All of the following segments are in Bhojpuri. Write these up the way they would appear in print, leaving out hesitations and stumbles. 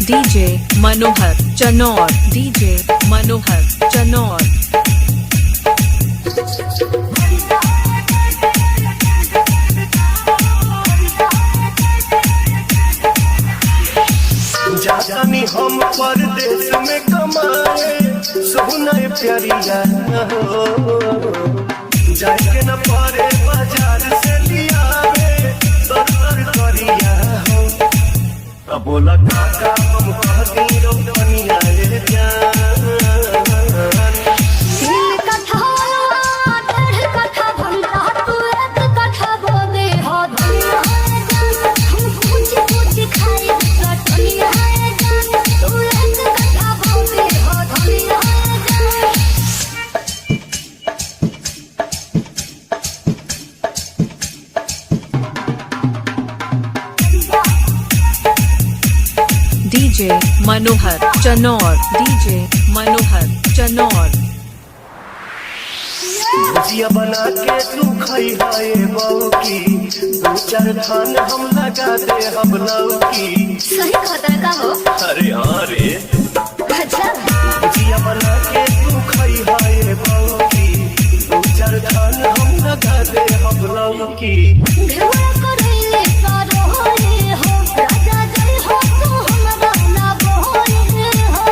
DJ Manohar Chanor, DJ Manohar Chanor. जानी हम परदेश में कमाए सोना प्यारिया हो जाके न पारे बाजार से लिया दर करिया हो अब बोला काका हम कहती रोपनिया रे जान तीन कथा डेढ़ कथा भंगा तू एक कथा बोले हो दुनिया हम पूछ पूछ खाई कटनिया तू एक कथा बोले हो दुनिया DJ Manohar Chanor, DJ Manohar Chanor. भुजिया बना के तू खाई हाय बहू की दो चार थान हम लगा दे हम लौकी सही खतर का हो अरे हाँ रे अच्छा भुजिया बना के तू खाई हाय बहू की दो चार थान हम लगा दे हम लौकी घेरा करे करो हो राजा जय हो तू हमरा ना बोले हो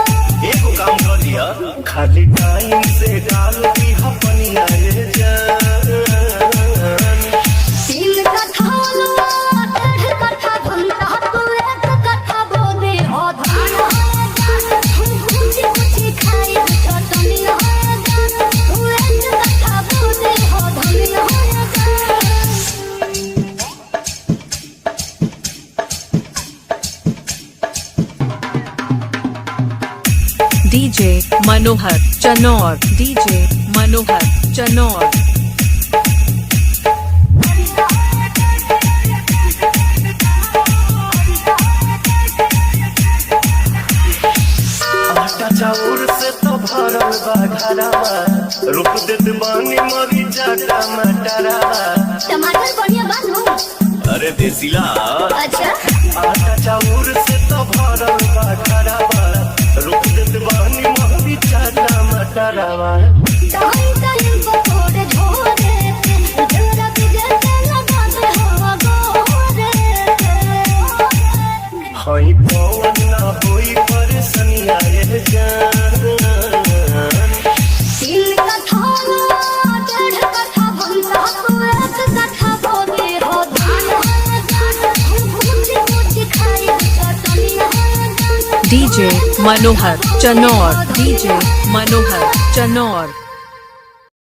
एगो काम कर दिया खाली टाइम से डाल दी अपनिया रे जान तीन कथा डेढ़ कथा भंगा तू एक कथा बोले हो दुनिया हम पूछ पूछ खाई कटनिया तू एक कथा बोले हो दुनिया DJ Manohar Chanor, DJ Manohar Chanor. आटा चाउर से तो भरल बा घरवा रुक देत बानी मरी जाटा मटरवा टमाटर बढ़िया बानू अरे देसीला अच्छा आटा चाउर से तो भरल बा घरवा रुक देत बानी मरी जाटा मटरवा टाइम टाइम को थोड़े झोरे जरा भी जैसे लगा दे हवा गोरे हई पवन ना होई परेशानिया रे जान तीन कथा डेढ़ कथा भंगा तू एक कथा बोले हो दुनिया हम पूछ पूछ खाई कटनिया DJ Manohar Chanor, DJ Manohar Chanor.